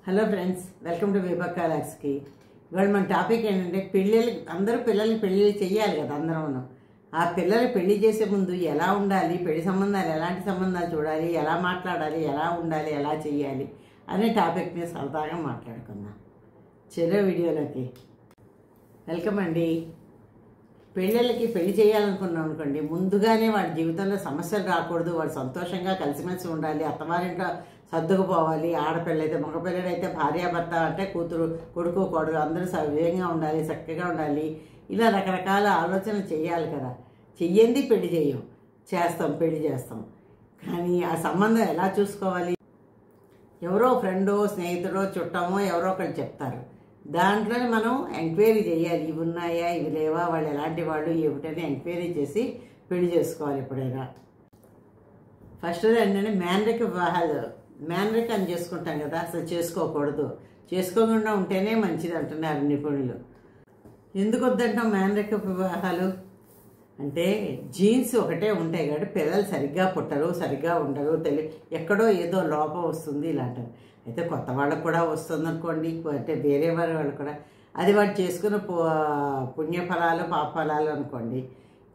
Hello friends, welcome to విభక్క లాక్స్కి. ఇవాళ మన టాపిక్ ఏంటంటే అందరూ పిల్లల్ని పెళ్ళి చేయాలి కదా. అందరూ ఆ పిల్లల్ని పెళ్లి చేసే ముందు ఎలా ఉండాలి, పెళ్లి సంబంధాలు ఎలాంటి సంబంధాలు చూడాలి, ఎలా మాట్లాడాలి, ఎలా ఉండాలి, ఎలా చేయాలి అనే టాపిక్ మీద సరదాగా మాట్లాడుకుందాం. చెరో వీడియోలోకి వెల్కమ్ అండి. పెళ్ళిళ్ళకి పెళ్లి చేయాలనుకున్నాం అనుకోండి, ముందుగానే వాడి జీవితంలో సమస్యలు రాకూడదు, వాడు సంతోషంగా కలిసిమెలిసి ఉండాలి, అత్తవారింట్లో సర్దుకుపోవాలి. ఆడపిల్లైతే మగపిల్లడైతే భార్యాభర్త అంటే కూతురు కొడుకు కోడలు అందరూ సవ్యంగా ఉండాలి, చక్కగా ఉండాలి. ఇలా రకరకాల ఆలోచనలు చేయాలి కదా. చెయ్యంది పెళ్లి చేస్తాం, పెళ్లి చేస్తాం. కానీ ఆ సంబంధం ఎలా చూసుకోవాలి? ఎవరో ఫ్రెండో స్నేహితుడో చుట్టమో ఎవరో ఒకళ్ళు చెప్తారు. దాంట్లోనే మనం ఎంక్వైరీ చేయాలి. ఇవి ఉన్నాయా, ఇవి లేవా, వాళ్ళు ఎలాంటి వాళ్ళు ఏమిటని ఎంక్వైరీ చేసి పెళ్లి చేసుకోవాలి. ఎప్పుడైనా ఫస్ట్ ఏంటంటే మేనరిక వివాహాలు, మేనరిక అని చేసుకుంటాం కదా, అసలు చేసుకోకూడదు. చేసుకోకుండా ఉంటేనే మంచిది అంటున్నారు నిపుణులు. ఎందుకు వద్దంటాం మేనరిక వివాహాలు అంటే, జీన్స్ ఒకటే ఉంటాయి కాబట్టి పిల్లలు సరిగ్గా పుట్టరు, సరిగ్గా ఉండరు, ఎక్కడో ఏదో లోపం వస్తుంది ఇలాంటివి. అయితే కొత్త వాళ్ళకు కూడా వస్తుంది అనుకోండి, అంటే వేరే వాళ్ళు కూడా అది వాడు చేసుకున్న పుణ్యఫలాలు పాపఫలాలు అనుకోండి.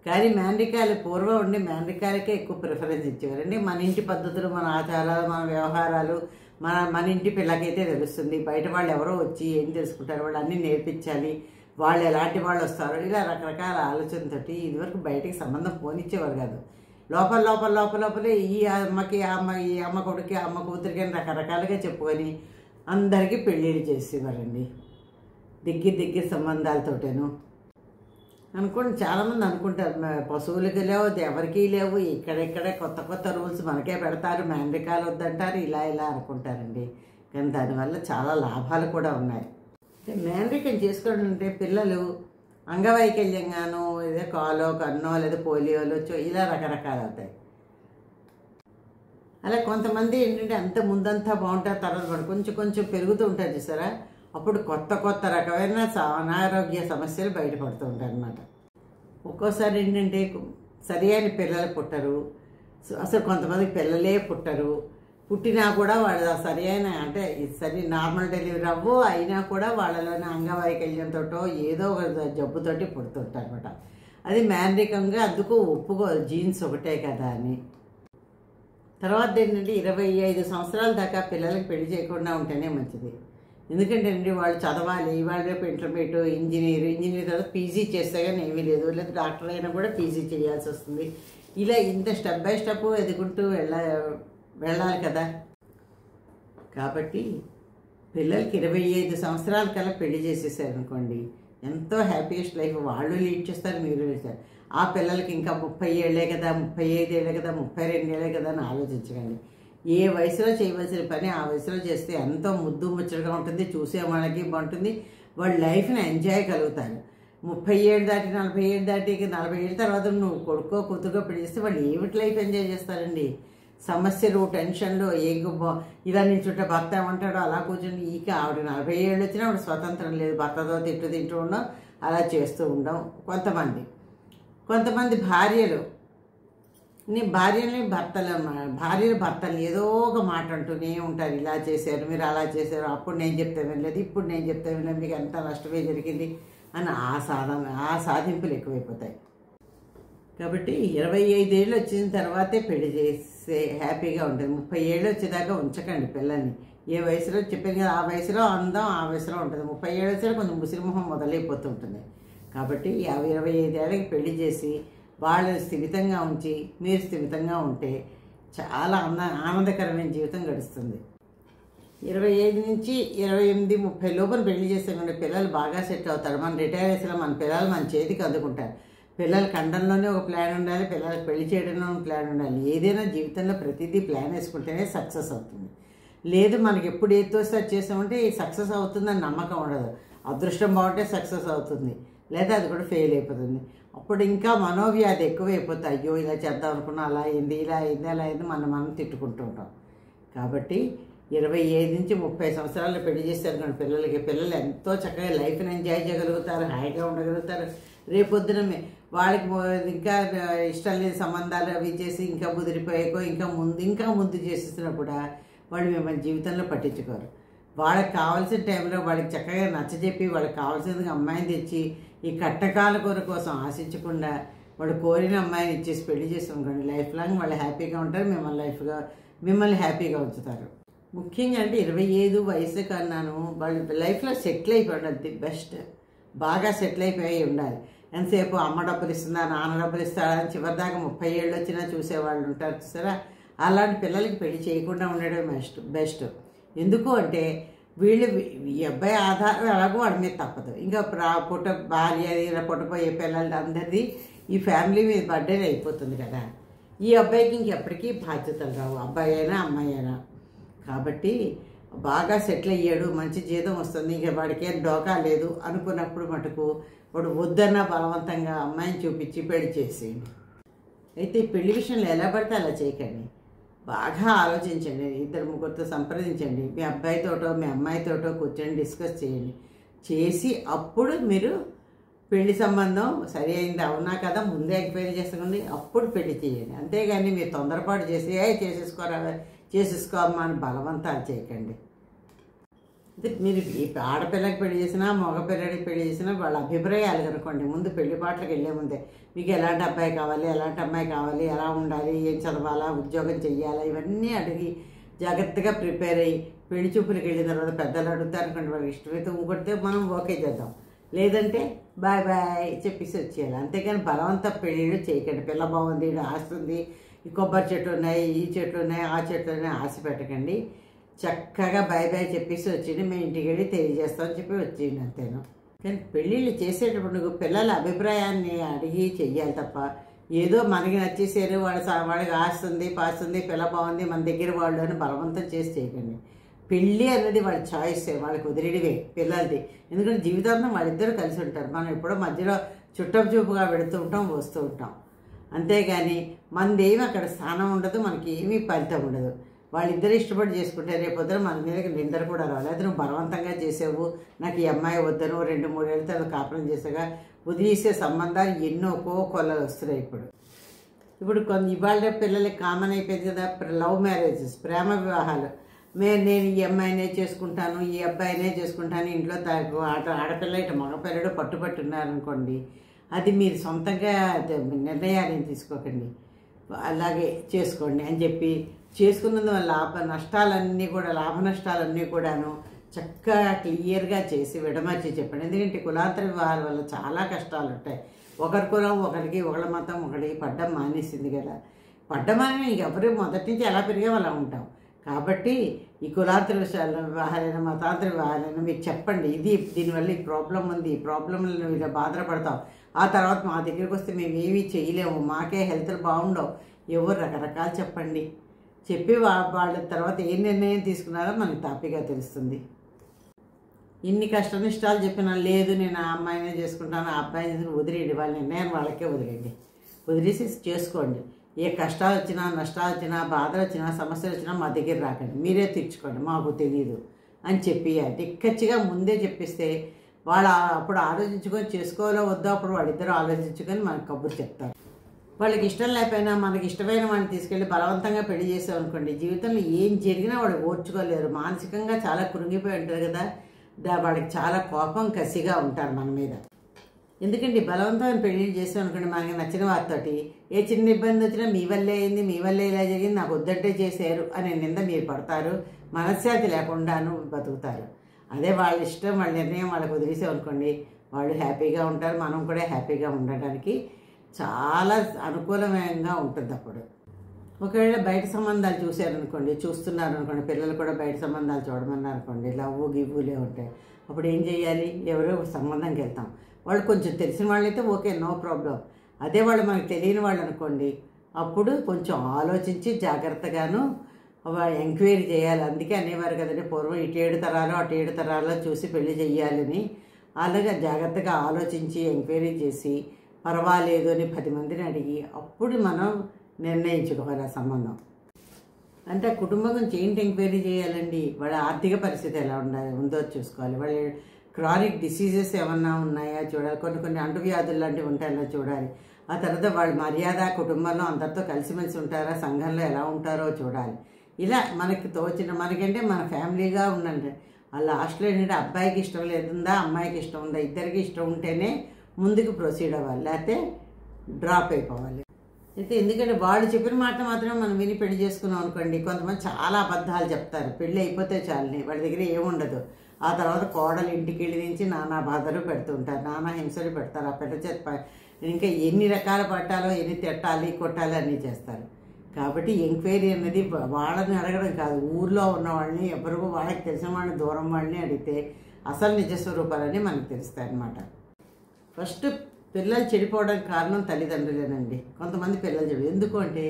కానీ మేనరికాలు పూర్వం ఉండి మేనరికాలకే ఎక్కువ ప్రిఫరెన్స్ ఇచ్చేవారండి. మన ఇంటి పద్ధతులు, మన ఆచారాలు, మన వ్యవహారాలు మన ఇంటి పిల్లకైతే తెలుస్తుంది. బయట వాళ్ళు ఎవరో వచ్చి ఏం తెలుసుకుంటారు, వాళ్ళు అన్నీ నేర్పించాలి, వాళ్ళు ఎలాంటి వాళ్ళు వస్తారు, ఇలా రకరకాల ఆలోచనతోటి ఇదివరకు బయటికి సంబంధం పోనిచ్చేవారు కాదు. లోపలే ఈ అమ్మకి ఈ అమ్మ కొడుకు అమ్మ కూతురికి అని రకరకాలుగా చెప్పుకొని అందరికీ పెళ్ళిళ్ళు చేసేవారండి. దగ్గర సంబంధాలతోటేను అనుకోండి. చాలామంది అనుకుంటారు పశువులకి లేవు, ఎవరికీ లేవు, ఇక్కడెక్కడే కొత్త రూల్స్ మనకే పెడతారు, మేనరికాలు వద్దంటారు, ఇలా అనుకుంటారండి. కానీ దానివల్ల చాలా లాభాలు కూడా ఉన్నాయి. మేనరికం చేసుకోవడం అంటే పిల్లలు అంగవైకల్యంగానో ఏదో కాలో కన్నో లేదా పోలియోలో ఇలా రకరకాలు అవుతాయి. అలా కొంతమంది ఏంటంటే అంత ముందంతా బాగుంటారు, తర్వాత కొంచెం పెరుగుతూ ఉంటారు చూసారా, అప్పుడు కొత్త రకమైన అనారోగ్య సమస్యలు బయటపడుతూ ఉంటాయి అన్నమాట. ఒక్కోసారి ఏంటంటే సరి అయిన పిల్లలు పుట్టరు, అసలు కొంతమందికి పిల్లలే పుట్టరు. పుట్టినా కూడా వాళ్ళు సరి అయిన అంటే నార్మల్ డెలివరీ అయినా కూడా వాళ్ళలోని అంగవైకల్యంతో ఏదో ఒక జబ్బుతోటి పుడుతుంటారు అనమాట. అది మేనరికంగా అందుకు ఒప్పుకోరు, జీన్స్ ఒకటే కదా అని. తర్వాత ఏంటంటే 25 సంవత్సరాల దాకా పిల్లలకి పెళ్లి చేయకుండా ఉంటేనే మంచిది. ఎందుకంటే అండి వాళ్ళు చదవాలి, ఇవాళ రేపు ఇంటర్మీడియట్, ఇంజనీర్ తర్వాత పీజీ చేస్తే కానీ ఏమీ లేదు, లేదా డాక్టర్ అయినా కూడా పీజీ చేయాల్సి వస్తుంది. ఇలా ఇంత స్టెప్ బై స్టెప్ ఎదుగుంటూ వెళ్ళాలి కదా. కాబట్టి పిల్లలకి 25 సంవత్సరాల కల్లా పెళ్లి చేసేసారు అనుకోండి, ఎంతో హ్యాపీయెస్ట్ లైఫ్ వాళ్ళు లీడ్ చేస్తారు, మీరు చేస్తారు. ఆ పిల్లలకి ఇంకా 30 ఏళ్ళే కదా, 35 ఏళ్ళే కదా, 32 ఏళ్ళే కదా అని ఆలోచించకండి. ఏ వయసులో చేయవలసిన పని ఆ వయసులో చేస్తే ఎంతో ముద్దు ముచ్చటగా ఉంటుంది, చూసే వాళ్ళకి బాగుంటుంది, వాళ్ళు లైఫ్ని ఎంజాయ్ కలుగుతారు. 30 ఏళ్ళు దాటి 40 ఏళ్ళు దాటి 40 ఏళ్ళ తర్వాత నువ్వు కొడుకో కూతురుకో పెళ్లి చేస్తే వాళ్ళు ఏమిటి లైఫ్ ఎంజాయ్ చేస్తారండి? సమస్యలు, టెన్షన్లు, ఇలా నిల్చుంటే భర్త ఏమంటాడో అలా కూర్చొని ఆవిడ 40 ఏళ్ళు వచ్చినా ఆవిడ స్వతంత్రం లేదు, భర్తతో తింటూ ఉండడం, అలా చేస్తూ ఉండడం. కొంతమంది భార్యలు భర్తలు ఏదో ఒక మాట అంటూనే ఉంటారు, ఇలా చేశారు, మీరు అలా చేశారు, అప్పుడు నేను చెప్తే వినలేదు, ఇప్పుడు నేను చెప్తే వినలేదు, మీకు ఎంత నష్టమే జరిగింది అని ఆ సాధింపులు ఎక్కువైపోతాయి. కాబట్టి 25 ఏళ్ళు వచ్చిన తర్వాతే పెళ్లి చేస్తే హ్యాపీగా ఉంటుంది. 30 ఏళ్ళు వచ్చేదాకా ఉంచకండి పిల్లల్ని. ఏ వయసులో చెప్పాను కదా, ఆ వయసులో అందం ఆ వయసులో ఉంటుంది. 30 ఏళ్ళు వచ్చేది కొంచెం ముసిరిమొహం మొదలైపోతుంటుంది. కాబట్టి 25 ఏళ్ళకి పెళ్లి చేసి వాళ్ళని స్థిమితంగా ఉంచి మీరు స్థిమితంగా ఉంటే చాలా ఆనందకరమైన జీవితం గడుస్తుంది. 25 నుంచి 28, 30 లోపల పెళ్లి చేస్తే పిల్లలు బాగా సెట్ అవుతారు. మన రిటైర్ చేసిన మన పిల్లలు మన చేతికి అందుకుంటారు. పిల్లల కండంలోనే ఒక ప్లాన్ ఉండాలి, పిల్లలకు పెళ్లి చేయడంలో ఒక ప్లాన్ ఉండాలి. ఏదైనా జీవితంలో ప్రతిదీ ప్లాన్ వేసుకుంటేనే సక్సెస్ అవుతుంది. లేదు మనకి ఎప్పుడు ఏది తోస్తే అది చేసామంటే సక్సెస్ అవుతుందని నమ్మకం ఉండదు. అదృష్టం బాగుంటే సక్సెస్ అవుతుంది, లేదా అది కూడా ఫెయిల్ అయిపోతుంది. అప్పుడు ఇంకా మనోవ్యాధి ఎక్కువైపోతాయి. అయ్యో ఇలా చేద్దాం అనుకున్నా అలా అయింది, ఇలా అయింది మనం తిట్టుకుంటూ ఉంటాం. కాబట్టి 25 నుంచి 30 సంవత్సరాలు పెళ్లి చేస్తారు పిల్లలు ఎంతో చక్కగా లైఫ్ని ఎంజాయ్ చేయగలుగుతారు, హాయిగా ఉండగలుగుతారు. రేపొద్దున వాళ్ళకి ఇంకా ఇష్టం లేని సంబంధాలు అవి చేసి ఇంకా ముదిరిపోయాకో ఇంకా ముందు చేసేసినా కూడా వాళ్ళు మిమ్మల్ని జీవితంలో పట్టించుకోరు. వాళ్ళకి కావాల్సిన టైంలో వాళ్ళకి చక్కగా నచ్చజెప్పి వాళ్ళకి కావాల్సిందిగా అమ్మాయిని తెచ్చి ఈ కట్టకాల కూర కోసం ఆశించకుండా వాళ్ళు కోరిన అమ్మాయిని ఇచ్చేసి పెళ్లి చేసి అనుకోండి, లైఫ్ లాంగ్ వాళ్ళు హ్యాపీగా ఉంటారు, మిమ్మల్ని హ్యాపీగా ఉంచుతారు. ముఖ్యంగా అంటే 25 వయసు కన్నాను వాళ్ళు లైఫ్లో సెటిల్ అయిపోయి ఉండాలి. ది బెస్ట్, బాగా సెటిల్ అయిపోయి ఉండాలి. ఎంతసేపు అమ్మ డబ్బులు ఇస్తుందా, నాన్న డబ్బులు ఇస్తాడా అని చివరిదాకా 30 ఏళ్ళు వచ్చినా చూసేవాళ్ళు ఉంటారు చూసారా. అలాంటి పిల్లలకి పెళ్లి చేయకుండా ఉండడం బెస్ట్. ఎందుకు అంటే వీళ్ళు ఈ అబ్బాయి ఆధారం ఎలాగో వాడి మీద తప్పదు. ఇంకా పుట్ట భార్య ఇలా పుట్టపోయే పిల్లలు అందరిది ఈ ఫ్యామిలీ మీద బర్త్డే అయిపోతుంది కదా. ఈ అబ్బాయికి ఇంకెప్పటికీ బాధ్యతలు రావు, అబ్బాయి అయినా అమ్మాయి అయినా. కాబట్టి బాగా సెటిల్ అయ్యాడు, మంచి జీతం వస్తుంది, ఇక వాడికి ఏం డోకా లేదు అనుకున్నప్పుడు మటుకు వాడు వద్దన్న బలవంతంగా అమ్మాయిని చూపించి పెళ్లి చేసేయండి. అయితే పెళ్లి విషయంలో ఎలా పడితే అలా చేయకండి, బాగా ఆలోచించండి, 2-3 సంప్రదించండి, మీ అబ్బాయితోటో మీ అమ్మాయితోటో కూర్చొని డిస్కస్ చేయండి. చేసి అప్పుడు మీరు పెళ్లి సంబంధం సరి అయింది అవునా కదా ముందే ఎంక్వైరీ చేసుకోండి, అప్పుడు పెళ్లి చేయండి. అంతేగాని మీరు తొందరపాటు చేసి చేసేసుకోమ్మా అని బలవంతాలు చేయకండి. మీరు ఆడపిల్లకి పెళ్లి చేసినా మగపిల్లడికి పెళ్లి చేసినా వాళ్ళ అభిప్రాయాలు కనుకోండి. ముందు పెళ్లి పాటలకు వెళ్ళే ముందే మీకు ఎలాంటి అబ్బాయి కావాలి, ఎలాంటి అమ్మాయి కావాలి, ఎలా ఉండాలి, ఏం చదవాలా, ఉద్యోగం చెయ్యాలా, ఇవన్నీ అడిగి జాగ్రత్తగా ప్రిపేర్ అయ్యి పెళ్లి చూపులకు వెళ్ళిన తర్వాత పెద్దలు అడుగుతారు అనుకోండి, వాళ్ళకి ఇష్టమైతే ఇంకొడితే మనం ఓకే చేద్దాం, లేదంటే బాయ్ బాయ్ చెప్పేసి వచ్చేయాలి. అంతేకాని బలవంత పెళ్ళిళ్ళు చేయకండి. పిల్ల బాగుంది, ఆస్తుంది, ఈ కొబ్బరి చెట్లు ఉన్నాయి, ఈ చెట్లు ఉన్నాయి, ఆ చెట్లు ఉన్నాయి ఆశ పెట్టకండి. చక్కగా బాయ్ బాయ్ చెప్పేసి వచ్చింది, మేము ఇంటికి వెళ్ళి తెలియజేస్తామని చెప్పి వచ్చేయండి అంతేను. కానీ పెళ్ళిళ్ళు చేసేటప్పుడు పిల్లల అభిప్రాయాన్ని అడిగి చెయ్యాలి తప్ప ఏదో మనకి నచ్చేసారు వాడికి ఆస్తుంది పాస్తుంది పిల్ల బాగుంది మన దగ్గర వాళ్ళు అని బలవంతం చేసి చేయకండి. పెళ్ళి అన్నది వాళ్ళ చాయిసే, వాళ్ళకి వదిలేడివే పిల్లలది. ఎందుకంటే జీవితాంతం వాళ్ళిద్దరూ కలిసి ఉంటారు, మనం ఎప్పుడో మధ్యలో చూపుగా వెళుతూ ఉంటాం వస్తూ ఉంటాం. అంతేగాని మనదేమి అక్కడ స్థానం ఉండదు, మనకి ఏమీ ఫలితం ఉండదు. వాళ్ళిద్దరు ఇష్టపడి చేసుకుంటే రేపొద్దున మన మీదకి నిందరు కూడా రాలేదు. నువ్వు బలవంతంగా చేసావు, నాకు ఈ అమ్మాయి వద్దను 2-3 ఏళ్ళతో కాపురం చేసాగా వదిలేసే సంబంధాలు ఎన్నో కొల్లలు వస్తున్నాయి. ఇప్పుడు ఇవాళ పిల్లలకి కామన్ అయిపోయింది కదా లవ్ మ్యారేజెస్, ప్రేమ వివాహాలు. నేను ఈ అమ్మాయినే చేసుకుంటాను, ఈ అబ్బాయినే చేసుకుంటాను, ఇంట్లో ఆడపిల్ల ఇటు మగపిల్లడు పట్టుబట్టున్నారనుకోండి, అది మీరు సొంతంగా నిర్ణయాన్ని తీసుకోకండి, అలాగే చేసుకోండి అని చెప్పి చేసుకున్నందు వల్ల లాభ నష్టాలన్నీ కూడాను చక్కగా క్లియర్గా చేసి విడమర్చి చెప్పండి. ఎందుకంటే కులాంతర వివాహాల వల్ల చాలా కష్టాలు ఉంటాయి. ఒకరి కులం ఒకరికి, ఒకళ్ళ మతం ఒకరికి పడ్డం మానేసింది కదా. పడ్డమని ఎవరు మొదటి నుంచి ఎలా పెరిగే అలా ఉంటాం. కాబట్టి ఈ కులాంతర వివాహాలైనా మతాంతర వివాహాలైనా మీకు చెప్పండి, దీనివల్ల ఈ ప్రాబ్లం ఉంది, ఈ ప్రాబ్లంలో నువ్వు ఇలా బాధపడతావు, ఆ తర్వాత మా దగ్గరికి వస్తే మేము ఏమీ చేయలేము, మాకే హెల్త్లు బాగుండవు, ఎవరు రకరకాలు చెప్పండి. చెప్పి వాళ్ళ తర్వాత ఏ నిర్ణయం తీసుకున్నారో మనకు తాపిగా తెలుస్తుంది. ఇన్ని కష్ట నిష్టాలు చెప్పినా లేదు నేను ఆ అమ్మాయినే చేసుకుంటాను, ఆ అబ్బాయిని వదిలేయండి, వాళ్ళ నిర్ణయాన్ని వాళ్ళకే వదిలేయండి, వదిలేసి చేసుకోండి. ఏ కష్టాలు వచ్చినా నష్టాలు వచ్చినా బాధలు వచ్చినా సమస్యలు వచ్చినా మా దగ్గర రాకండి, మీరే తీర్చుకోండి, మాకు తెలియదు అని చెప్పి దిక్కచ్చిగా ముందే చెప్పిస్తే వాళ్ళు అప్పుడు ఆలోచించుకొని చేసుకోవాలో వద్దో అప్పుడు వాళ్ళిద్దరూ ఆలోచించుకొని మనకు కబుర్లు చెప్తారు. వాళ్ళకి ఇష్టం లేకపోయినా మనకి ఇష్టమైన వాడిని తీసుకెళ్ళి బలవంతంగా పెళ్లి చేసామనుకోండి, జీవితంలో ఏం జరిగినా వాళ్ళు ఓర్చుకోలేరు, మానసికంగా చాలా కృంగిపోయి ఉంటారు కదా, వాళ్ళకి చాలా కోపం కసిగా ఉంటారు మన మీద. ఎందుకంటే బలవంతమైన పెళ్లిళ్ళు చేసాం అనుకోండి, మనకి నచ్చిన వారితోటి ఏ చిన్న ఇబ్బంది వచ్చినా మీ వల్లే అయింది, మీ వల్లే ఇలా జరిగింది, నాకు వద్దంటే చేశారు అనే నింద మీరు పడతారు, మనశ్శాంతి లేకుండాను బతుకుతారు. అదే వాళ్ళ ఇష్టం వాళ్ళ నిర్ణయం వాళ్ళకి వదిలేసాం అనుకోండి, వాళ్ళు హ్యాపీగా ఉంటారు, మనం కూడా హ్యాపీగా ఉండడానికి చాలా అనుకూలంగా ఉంటుంది. అప్పుడు ఒకవేళ బయట సంబంధాలు చూస్తున్నారనుకోండి, పిల్లలు కూడా బయట సంబంధాలు చూడమన్నారనుకోండి, లవ్వు గివ్వులే ఉంటాయి. అప్పుడు ఏం చేయాలి, ఎవరో సంబంధంకి వెళ్తాం, వాళ్ళు కొంచెం తెలిసిన వాళ్ళైతే ఓకే నో ప్రాబ్లం. అదే వాళ్ళు మనకు తెలియని వాళ్ళు అనుకోండి, అప్పుడు కొంచెం ఆలోచించి జాగ్రత్తగాను ఎంక్వైరీ చేయాలి. అందుకే అనేవారు కదండి పూర్వం ఇటు 7 తరాలు అటు 7 తరాల్లో చూసి పెళ్లి చేయాలని. అలాగే జాగ్రత్తగా ఆలోచించి ఎంక్వైరీ చేసి పర్వాలేదు అని 10 మందిని అడిగి అప్పుడు మనం నిర్ణయించుకోవాలి ఆ సంబంధం. అంటే కుటుంబం గురించి ఏంటి ఎంక్వైరీ చేయాలండి, వాళ్ళ ఆర్థిక పరిస్థితి ఎలా ఉందో చూసుకోవాలి, వాళ్ళ క్రానిక్ డిసీజెస్ ఏమన్నా ఉన్నాయా చూడాలి, కొన్ని అంటువ్యాధులు లాంటివి ఉంటాయో చూడాలి. ఆ తర్వాత వాళ్ళ మర్యాద కుటుంబంలో అందరితో కలిసిమెలిసి ఉంటారా, సంఘంలో ఎలా ఉంటారో చూడాలి. ఇలా మనకి తోచిన మనకంటే మన ఫ్యామిలీగా ఉండండి ఆ లాస్ట్లో ఏంటంటే అబ్బాయికి ఇష్టం లేదుందా అమ్మాయికి ఇష్టం ఉందా ఇద్దరికి ఇష్టం ఉంటేనే ముందుకు ప్రొసీడ్ అవ్వాలి, లేకపోతే డ్రాప్ అయిపోవాలి. అయితే ఎందుకంటే వాడు చెప్పిన మాట మాత్రం మనం విని పెళ్లి చేసుకున్నాం అనుకోండి, కొంతమంది చాలా అబద్ధాలు చెప్తారు. పెళ్ళి అయిపోతే చాలని వాడి దగ్గర ఏముండదు. ఆ తర్వాత కోడలు ఇంటికి వెళ్ళి నుంచి నానా బాధలు పెడుతుంటారు, నానా హింసలు పెడతారు. ఆ పెద్ద చేత ఇంకా ఎన్ని రకాల పట్టాలో ఎన్ని తిట్టాలి కొట్టాలి అన్నీ చేస్తారు. కాబట్టి ఎంక్వైరీ అన్నది వాళ్ళని అడగడం కాదు, ఊర్లో ఉన్న వాళ్ళని ఎవరు వాళ్ళకి తెలిసిన వాళ్ళని దూరం వాళ్ళని అడిగితే అసలు నిజస్వరూపాలని మనకు తెలుస్తాయి అన్నమాట. ఫస్ట్ పిల్లలు చెడిపోవడానికి కారణం తల్లిదండ్రులేనండి. కొంతమంది పిల్లలు చెడు ఎందుకు అంటే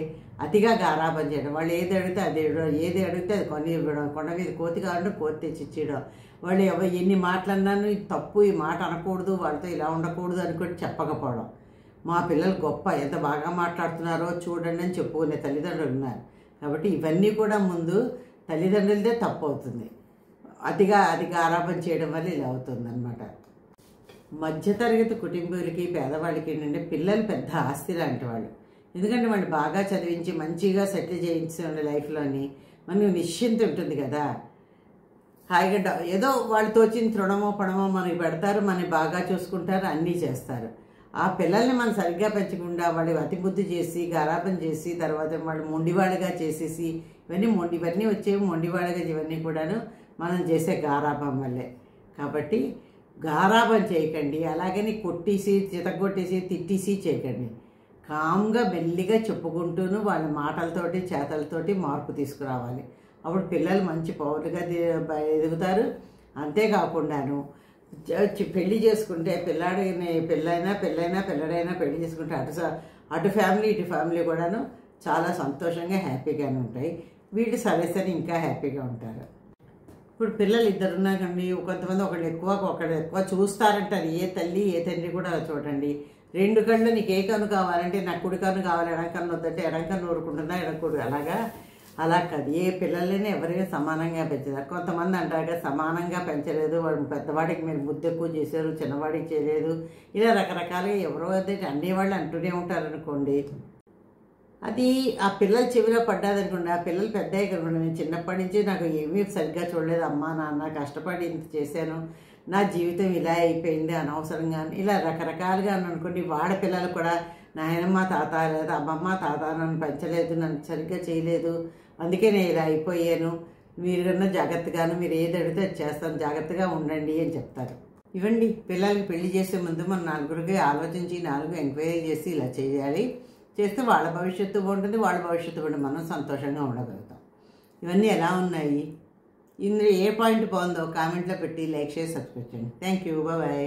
అతిగా గారాబం చేయడం, వాళ్ళు ఏది అడిగితే అది ఇవ్వడం, ఏది అడిగితే అది కొని ఇవ్వడం, కొండ మీద కోతి కావాలంటే కోతి తెచ్చి ఇచ్చేయడం. వాళ్ళు ఎన్ని మాటలన్నాను ఇది తప్పు, ఈ మాట అనకూడదు, వాళ్ళతో ఇలా ఉండకూడదు అనుకోటి చెప్పకపోవడం. మా పిల్లలు గొప్ప ఎంత బాగా మాట్లాడుతున్నారో చూడండి అని చెప్పుకునే తల్లిదండ్రులు ఉన్నారు. కాబట్టి ఇవన్నీ కూడా ముందు తల్లిదండ్రులదే తప్పు అవుతుంది. అతిగా గారాబం చేయడం వల్ల ఇలా అవుతుంది అన్నమాట. మధ్యతరగతి కుటుంబీకులకి పేదవాళ్ళకి ఏంటంటే పిల్లలు పెద్ద ఆస్తి లాంటి వాళ్ళు. ఎందుకంటే వాళ్ళు బాగా చదివించి మంచిగా సెటిల్ చేయించిన లైఫ్లోని మనకు నిశ్చింత ఉంటుంది కదా. హాయిగా ఏదో వాళ్ళు తోచిన తృణమో పణమో మనకి పెడతారు, మనని బాగా చూసుకుంటారు, అన్నీ చేస్తారు. ఆ పిల్లల్ని మనం సరిగ్గా పెంచకుండా వాళ్ళు అతిబుద్ధి చేసి గారాబం చేసి తర్వాత వాళ్ళు మొండివాళ్ళగా చేసేసి ఇవన్నీ వచ్చేవి మొండివాళ్ళగా ఇవన్నీ కూడాను మనం చేసే గారాబం వల్లే. కాబట్టి గారాబం చేయకండి, అలాగని కొట్టేసి చితగొట్టేసి తిట్టేసి చేయకండి. కామ్గా మెల్లిగా చెప్పుకుంటూను వాళ్ళ మాటలతోటి చేతలతోటి మార్పు తీసుకురావాలి. అప్పుడు పిల్లలు మంచి పౌరులుగా ఎదుగుతారు. అంతేకాకుండాను పెళ్లి చేసుకుంటే పెళ్ళైనా పిల్లడైనా పెళ్లి చేసుకుంటే అటు ఫ్యామిలీ ఇటు ఫ్యామిలీ కూడాను చాలా సంతోషంగా హ్యాపీగానే ఉంటాయి. వీళ్ళు సరే ఇంకా హ్యాపీగా ఉంటారు. ఇప్పుడు పిల్లలు ఇద్దరు ఉన్నాకండి, కొంతమంది ఒకళ్ళు ఎక్కువ చూస్తారంటారు. ఏ తల్లి ఏ తండ్రి కూడా అలా చూడండి. 2 కళ్ళు నీకు ఏ కన్ను కావాలంటే నాకు కుడి కన్ను కావాలి, ఎడం కన్ను వద్దంటే ఎడం కన్ను ఊరుకుంటున్నా ఎడకూడు అలా కాదు. ఏ పిల్లలైనా ఎవరైనా సమానంగా పెంచారు. కొంతమంది అంటారు సమానంగా పెంచలేదు, వాడు పెద్దవాడికి మీరు ముద్దు ఎక్కువ చేశారు, చిన్నవాడికి చేయలేదు, ఇలా రకరకాలుగా ఎవరో అన్ని వాళ్ళు అంటూనే ఉంటారు అనుకోండి. అది ఆ పిల్లల చెవిలో పడ్డాదనుకోండి, ఆ పిల్లలు పెద్ద అనుకోండి, నేను చిన్నప్పటి నుంచి నాకు ఏమీ సరిగ్గా చూడలేదు, అమ్మా నాన్న కష్టపడి ఇంత చేశాను, నా జీవితం ఇలా అయిపోయింది అనవసరంగా ఇలా రకరకాలుగా అనుకోండి. వాళ్ళ పిల్లలు కూడా నాయనమ్మ తాత లేదా అమ్మమ్మ తాత నన్ను పెంచలేదు, నన్ను సరిగ్గా చేయలేదు, అందుకే నేను ఇలా అయిపోయాను, మీరున్నా జాగ్రత్తగాను మీరు ఏది అడిగితే అది చేస్తాను, జాగ్రత్తగా ఉండండి అని చెప్తారు. ఇవ్వండి పిల్లలకి పెళ్లి చేసే ముందు మనం 4 ఆలోచించి 4 ఎంక్వైరీ చేసి ఇలా చేయాలి. చేస్తే వాళ్ళ భవిష్యత్తు బాగుంటుంది, వాళ్ళ భవిష్యత్తు బాగుంటుంది, మనం సంతోషంగా ఉండగలుగుతాం. ఇవన్నీ ఎలా ఉన్నాయి, ఇందులో ఏ పాయింట్ బాగుందో కామెంట్లో పెట్టి లైక్ చేసి సబ్స్క్రైబ్ చేయండి. Thank you, bye.